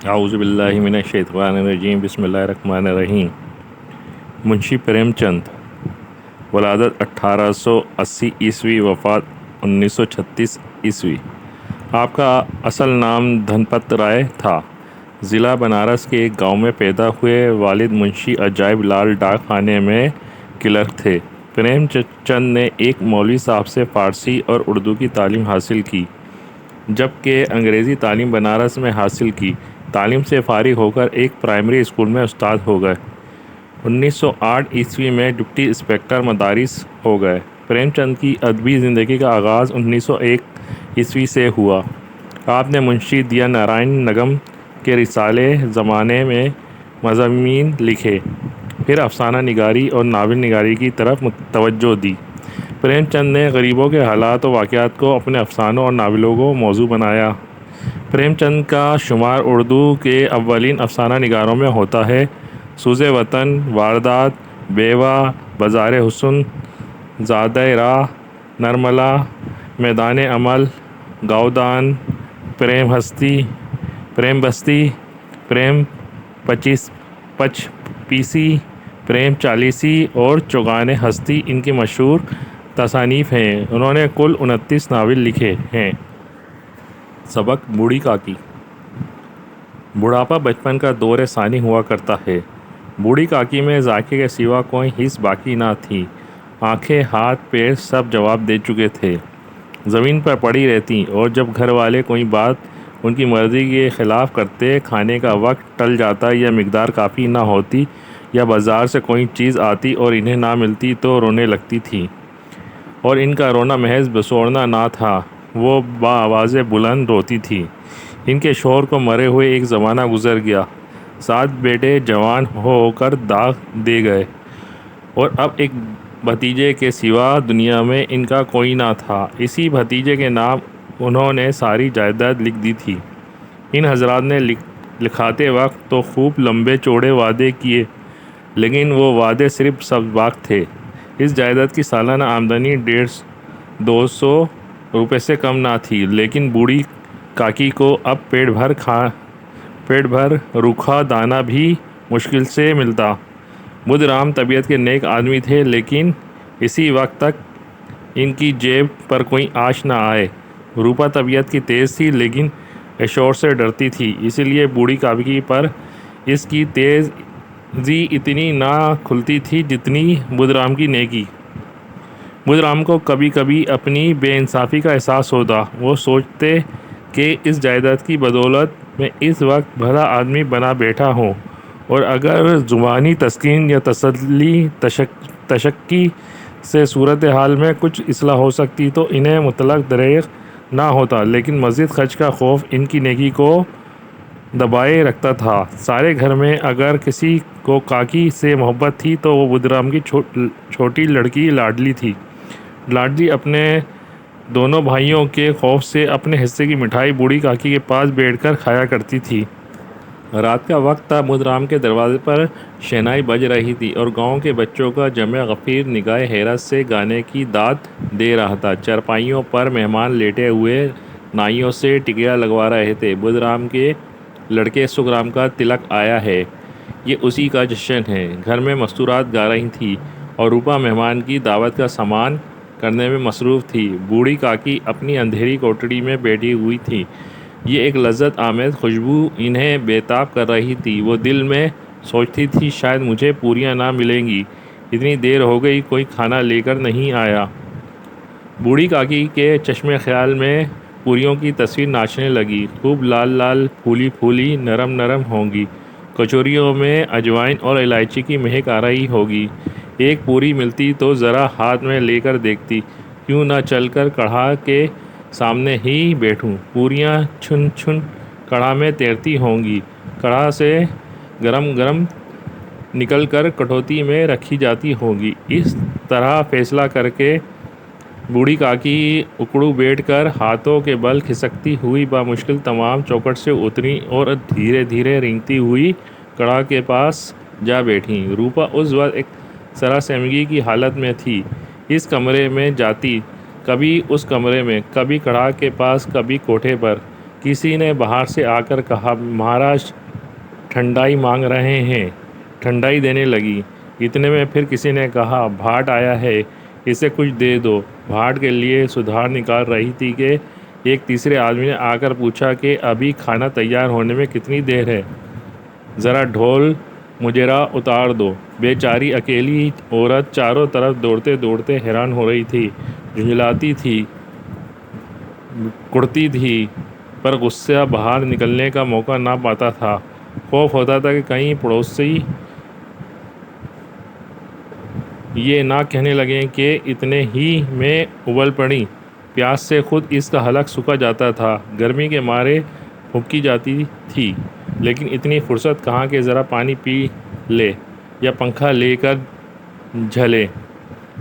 आऊज़ुबिल्लाहि मिनश्शैतानिर्रजीम बिस्मिल्लाहिर्रहमानिर्रहीम। मुंशी प्रेमचंद, वलादत 1880 ईस्वी, वफ़ात 1936 ईस्वी। आपका असल नाम धनपत राय था। ज़िला बनारस के एक गांव में पैदा हुए। वालिद मुंशी अजायब लाल डाक खाने में क्लर्क थे। प्रेमचंद ने एक मौलवी साहब से फ़ारसी और उर्दू की तालीम हासिल की, जबकि अंग्रेज़ी तालीम बनारस में हासिल की। तालीम से फ़ारिग होकर एक प्राइमरी स्कूल में उस्ताद हो गए। 1908 ईस्वी में डिप्टी इंस्पेक्टर मदारिस हो गए। प्रेमचंद की अदबी ज़िंदगी का आगाज़ 1901 ईस्वी से हुआ। आपने मुंशी दिया नारायण नगम के रिसाले ज़माने में मज़ामीन लिखे, फिर अफसाना निगारी और नावल निगारी की तरफ तवज्जो दी। प्रेमचंद ने गरीबों के हालात और वाक़यात को अपने अफसानों और नावलों को मौजू बनाया। प्रेमचंद का शुमार उर्दू के अव्वलीन अफसाना निगारों में होता है। सूज़े वतन, वारदात, बेवा, बाज़ार हुस्न, ज़ादे राह, नरमला, मैदान अमल, गावदान, प्रेम बस्ती, प्रेम पचपीसी, प्रेम चालीसी और चौगाने हस्ती इनकी मशहूर तसानीफ़ हैं। उन्होंने कुल 29 नावल लिखे हैं। सबक बूढ़ी काकी। बुढ़ापा बचपन का दौर सानी हुआ करता है। बूढ़ी काकी में जाके के सिवा कोई हिस्स बाकी ना थी। आंखें, हाथ, पैर सब जवाब दे चुके थे। ज़मीन पर पड़ी रहती, और जब घर वाले कोई बात उनकी मर्ज़ी के ख़िलाफ़ करते, खाने का वक्त टल जाता या मिक़दार काफ़ी ना होती, या बाज़ार से कोई चीज़ आती और इन्हें ना मिलती तो रोने लगती थी। और इनका रोना महज बसोड़ना ना था, वो बाआवाज़ बुलंद रोती थी। इनके शौहर को मरे हुए एक ज़माना गुज़र गया। 7 बेटे जवान होकर दाग दे गए, और अब एक भतीजे के सिवा दुनिया में इनका कोई ना था। इसी भतीजे के नाम उन्होंने सारी जायदाद लिख दी थी। इन हजरात ने लिखाते वक्त तो खूब लंबे चौड़े वादे किए, लेकिन वो वादे सिर्फ सबबाक थे। इस जायदाद की सालाना आमदनी 150-200 रुपये से कम ना थी, लेकिन बूढ़ी काकी को अब पेट भर रूखा दाना भी मुश्किल से मिलता। बुधराम तबीयत के नेक आदमी थे, लेकिन इसी वक्त तक इनकी जेब पर कोई आश ना आए। रूपा तबीयत की तेज़ थी, लेकिन एशोर से डरती थी, इसीलिए बूढ़ी काकी पर इसकी तेज़ी इतनी ना खुलती थी जितनी बुधराम की नेकी। बुधराम को कभी कभी अपनी बेइंसाफ़ी का एहसास होता। वो सोचते कि इस जायदाद की बदौलत मैं इस वक्त भला आदमी बना बैठा हूँ, और अगर ज़ुबानी तस्कीन या तसल्ली तशक्की से सूरत हाल में कुछ इसलाह हो सकती तो इन्हें मुतलक दरेग ना होता। लेकिन मज़ीद खर्च का खौफ इनकी नेकी को दबाए रखता था। सारे घर में अगर किसी को काकी से मोहब्बत थी तो वो बुधराम की छोटी लड़की लाडली थी। लाडली अपने दोनों भाइयों के खौफ से अपने हिस्से की मिठाई बूढ़ी काकी के पास बैठकर खाया करती थी। रात का वक्त था। बुधराम के दरवाजे पर शहनाई बज रही थी, और गांव के बच्चों का जमे गफ़ीर निगाह हैरत से गाने की दाद दे रहा था। चरपाइयों पर मेहमान लेटे हुए नाइयों से टिकिया लगवा रहे थे। बुधराम के लड़के सुखराम का तिलक आया है, ये उसी का जश्न है। घर में मस्तूरात गा रही थी, और रूपा मेहमान की दावत का सामान करने में मसरूफ़ थी। बूढ़ी काकी अपनी अंधेरी कोठरी में बैठी हुई थी। ये एक लज्जत आमेज़ खुशबू इन्हें बेताब कर रही थी। वो दिल में सोचती थी, शायद मुझे पूरियां ना मिलेंगी, इतनी देर हो गई कोई खाना लेकर नहीं आया। बूढ़ी काकी के चश्मे ख्याल में पूरियों की तस्वीर नाचने लगी। खूब लाल लाल, फूली फूली, नरम नरम होंगी। कचौरियों में अजवाइन और इलायची की महक आ रही होगी। एक पूरी मिलती तो ज़रा हाथ में लेकर देखती, क्यों ना चलकर कढ़ा के सामने ही बैठूं। पूरियां छुन छुन कढ़ा में तैरती होंगी। कढ़ा से गरम गरम निकल कर कटोती में रखी जाती होंगी। इस तरह फैसला करके बूढ़ी काकी उकड़ू बैठकर हाथों के बल खिसकती हुई बामुश्किल तमाम चौखट से उतरी, और धीरे धीरे रेंगती हुई कढ़ा के पास जा बैठी। रूपा उस वक्त एक सरासमगी की हालत में थी। इस कमरे में जाती, कभी उस कमरे में, कभी कढ़ा के पास, कभी कोठे पर। किसी ने बाहर से आकर कहा, महाराज ठंडाई मांग रहे हैं। ठंडाई देने लगी। इतने में फिर किसी ने कहा, भाट आया है, इसे कुछ दे दो। भाट के लिए सुधार निकाल रही थी कि एक तीसरे आदमी ने आकर पूछा कि अभी खाना तैयार होने में कितनी देर है, ज़रा ढोल मुजरा उतार दो। बेचारी अकेली औरत चारों तरफ दौड़ते दौड़ते हैरान हो रही थी, झुंझलाती थी, कुड़ती थी, पर गुस्सा बाहर निकलने का मौका ना पाता था। खौफ होता था कि कहीं पड़ोसी ये ना कहने लगें कि इतने ही में उबल पड़ी। प्यास से खुद इसका हलक सूखा जाता था, गर्मी के मारे हुक्की जाती थी, लेकिन इतनी फुर्सत कहाँ कि ज़रा पानी पी ले या पंखा लेकर झले।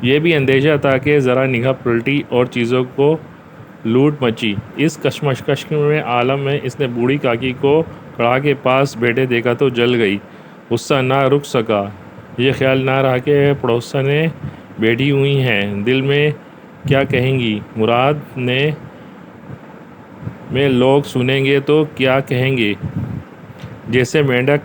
ये भी अंदेशा था कि ज़रा निगाह पलटी और चीज़ों को लूट मची। इस कशमकश में आलम में इसने बूढ़ी काकी को कड़ा के पास बैठे देखा तो जल गई। गुस्सा ना रुक सका। ये ख्याल ना रहा कि पड़ोसने बैठी हुई हैं, दिल में क्या कहेंगी, मुराद ने में लोग सुनेंगे तो क्या कहेंगे। जैसे मेंढक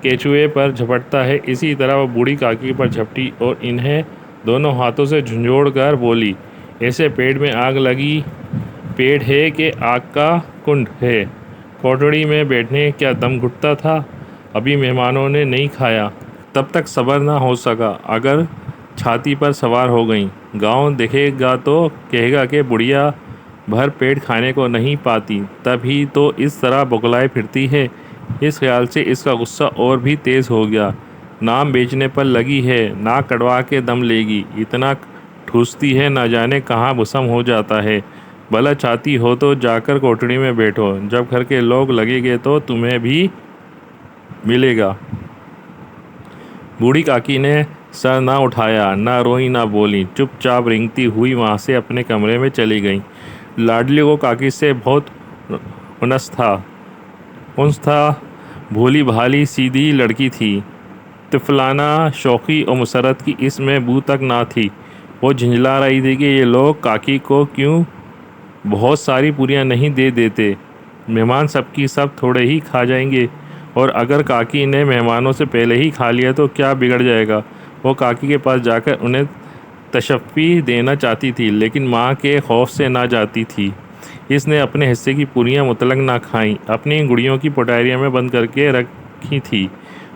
केचुए पर झपटता है, इसी तरह वह बूढ़ी काकी पर झपटी और इन्हें दोनों हाथों से झंझोड़ कर बोली, ऐसे पेट में आग लगी पेट है कि आग का कुंड है। कोठड़ी में बैठने क्या दम घुटता था। अभी मेहमानों ने नहीं खाया, तब तक सब्र ना हो सका। अगर छाती पर सवार हो गई, गांव देखेगा तो कहेगा कि बुढ़िया भर पेट खाने को नहीं पाती, तभी तो इस तरह बौखलाए फिरती है। इस ख्याल से इसका गुस्सा और भी तेज़ हो गया। नाम बेचने पर लगी है, नाक कटवा के दम लेगी, इतना ठूसती है ना जाने कहाँ भस्म हो जाता है। भला चाहती हो तो जाकर कोठड़ी में बैठो, जब घर के लोग लगेंगे तो तुम्हें भी मिलेगा। बूढ़ी काकी ने सर ना उठाया, ना रोई ना बोली, चुपचाप रेंगती हुई वहाँ से अपने कमरे में चली गई। लाडली को काकी से बहुत उनस था। भोली भाली सीधी लड़की थी, तिफलाना शौक़ी और मुसरत की इसमें बू तक ना थी। वो झिंझला रही थी कि ये लोग काकी को क्यों बहुत सारी पूरियां नहीं दे देते। मेहमान सबकी सब थोड़े ही खा जाएंगे, और अगर काकी ने मेहमानों से पहले ही खा लिया तो क्या बिगड़ जाएगा। वो काकी के पास जाकर उन्हें तशफ़ी देना चाहती थी, लेकिन माँ के खौफ से ना जाती थी। इसने अपने हिस्से की पूरियां मुतलक ना खाईं, अपनी गुड़ियों की पोटारियाँ में बंद करके रखी थी।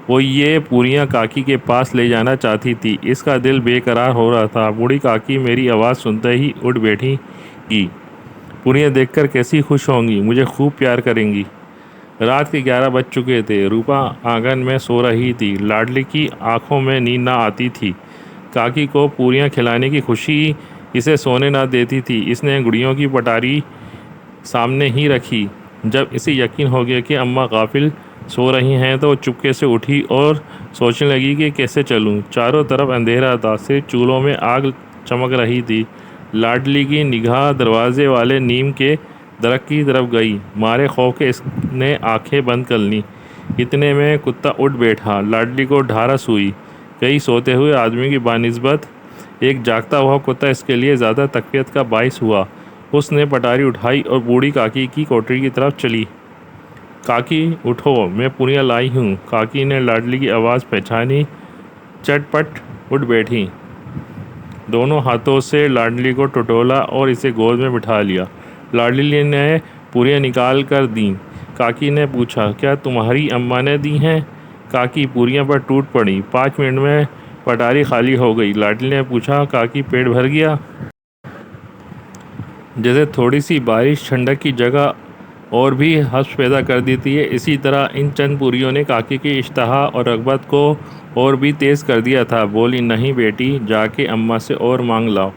वो ये पूरियां काकी के पास ले जाना चाहती थी। इसका दिल बेकरार हो रहा था। बूढ़ी काकी मेरी आवाज़ सुनते ही उठ बैठी की। पूरियां देखकर कैसी खुश होंगी, मुझे खूब प्यार करेंगी। रात के 11 बज चुके थे। रूपा आंगन में सो रही थी। लाडली की आंखों में नींद ना आती थी। काकी को पूरियां खिलाने की खुशी इसे सोने ना देती थी। इसने गुड़ियों की पटारी सामने ही रखी। जब इसे यकीन हो गया कि अम्मा गाफिल सो रही हैं तो चुपके से उठी और सोचने लगी कि कैसे चलूं। चारों तरफ अंधेरा था, सिर्फ चूल्हों में आग चमक रही थी। लाडली की निगाह दरवाजे वाले नीम के दरख्त की तरफ गई। मारे खौफ के इसने आंखें बंद कर लीं। इतने में कुत्ता उठ बैठा। लाडली को ढारस हुई। कई सोते हुए आदमी की बानिस्बत एक जागता हुआ कुत्ता इसके लिए ज़्यादा तकलीफ का बाइस हुआ। उसने पटारी उठाई और बूढ़ी काकी की कोठरी की तरफ चली। काकी उठो, मैं पूरियां लाई हूँ। काकी ने लाडली की आवाज़ पहचानी, चटपट उठ बैठी। दोनों हाथों से लाडली को टटोला और इसे गोद में बिठा लिया। लाडली ने पूरियां निकाल कर दी। काकी ने पूछा, क्या तुम्हारी अम्मा ने दी हैं? काकी पूरियां पर टूट पड़ी। 5 मिनट में पटारी खाली हो गई। लाडली ने पूछा, काकी पेट भर गया? जैसे थोड़ी सी बारिश ठंडक की जगह और भी हर्ष पैदा कर देती है, इसी तरह इन चंद पूरियों ने काकी की इश्तहा और रग़बत को और भी तेज़ कर दिया था। बोली, नहीं बेटी, जाके अम्मा से और मांग लाओ।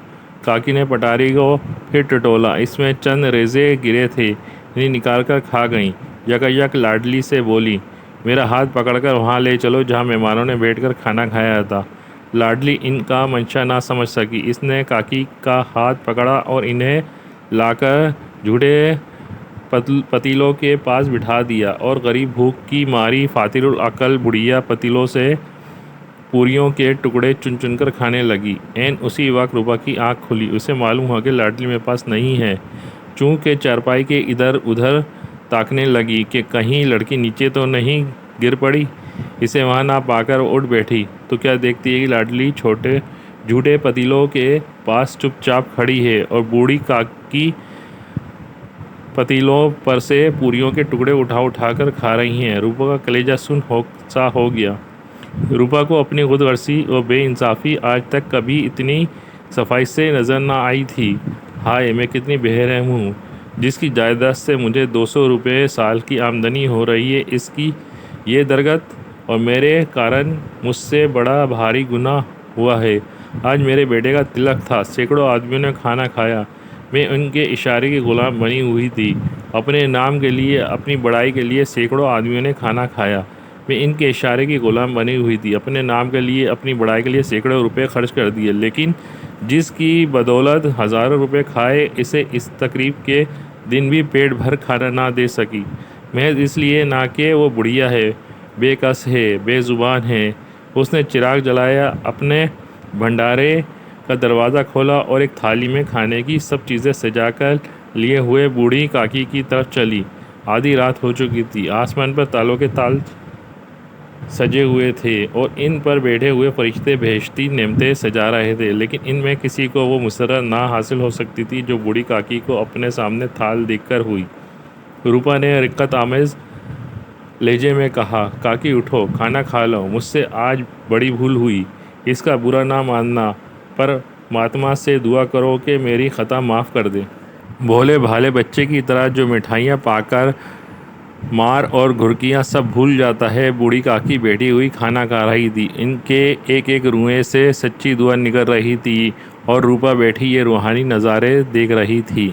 काकी ने पटारी को फिर टटोला। इसमें चंद रेज़े गिरे थे, इन्हें निकाल कर खा गईं। यकायक लाडली से बोली, मेरा हाथ पकड़कर वहाँ ले चलो जहाँ मेहमानों ने बैठकर खाना खाया था। लाडली इनका मंशा ना समझ सकी। इसने काकी का हाथ पकड़ा और इन्हें लाकर झूठे पतीलों के पास बिठा दिया और गरीब भूख की मारी फातिरुल अकल बुढ़िया पतीलों से पूरियों के टुकड़े चुन चुनकर खाने लगी। एन उसी वक्त रूपा की आंख खुली। उसे मालूम हुआ कि लाडली मेरे पास नहीं है। चूँकि चारपाई के इधर उधर ताकने लगी कि कहीं लड़की नीचे तो नहीं गिर पड़ी। इसे वहाँ ना पाकर उठ बैठी तो क्या देखती है कि लाडली छोटे झूठे पतीलों के पास चुपचाप खड़ी है और बूढ़ी काकी पतीलों पर से पूरियों के टुकड़े उठा उठाकर खा रही हैं। रूपा का कलेजा सुन सा हो गया। रूपा को अपनी खुदगर्जी और बेइंसाफ़ी आज तक कभी इतनी सफाई से नज़र न आई थी। हाय, मैं कितनी बेरहम हूँ। जिसकी जायदाद से मुझे 200 रुपये साल की आमदनी हो रही है, इसकी ये दरगत, और मेरे कारण मुझसे बड़ा भारी गुनाह हुआ है। आज मेरे बेटे का तिलक था, सैकड़ों आदमियों ने खाना खाया, मैं उनके इशारे की गुलाम बनी हुई थी। अपने नाम के लिए, अपनी बड़ाई के लिए सैकड़ों आदमियों ने खाना खाया, मैं इनके इशारे की गुलाम बनी हुई थी। अपने नाम के लिए, अपनी बड़ाई के लिए सैकड़ों रुपए खर्च कर दिए, लेकिन जिसकी बदौलत हज़ारों रुपए खाए, इसे इस तकरीब के दिन भी पेट भर खाना ना दे सकी, महज इसलिए ना कि वो बुढ़िया है, बेकस है, बेज़ुबान है। उसने चिराग जलाया, अपने भंडारे का दरवाज़ा खोला और एक थाली में खाने की सब चीज़ें सजाकर लिए हुए बूढ़ी काकी की तरफ चली। आधी रात हो चुकी थी। आसमान पर तालों के ताल सजे हुए थे और इन पर बैठे हुए फरिश्ते बेहेश्ती नेमतें सजा रहे थे, लेकिन इनमें किसी को वो मुसर्रत ना हासिल हो सकती थी जो बूढ़ी काकी को अपने सामने थाल देखकर हुई। रूपा ने रिक्कत आमेज़ लहजे में कहा, काकी उठो, खाना खा लो। मुझसे आज बड़ी भूल हुई, इसका बुरा ना मानना, पर मातमा से दुआ करो कि मेरी ख़ता माफ़ कर दे। भोले भाले बच्चे की तरह जो मिठाइयाँ पाकर मार और घुरकियाँ सब भूल जाता है, बूढ़ी काकी बैठी हुई खाना खा रही थी। इनके एक एक रुएं से सच्ची दुआ निकल रही थी और रूपा बैठी ये रूहानी नज़ारे देख रही थी।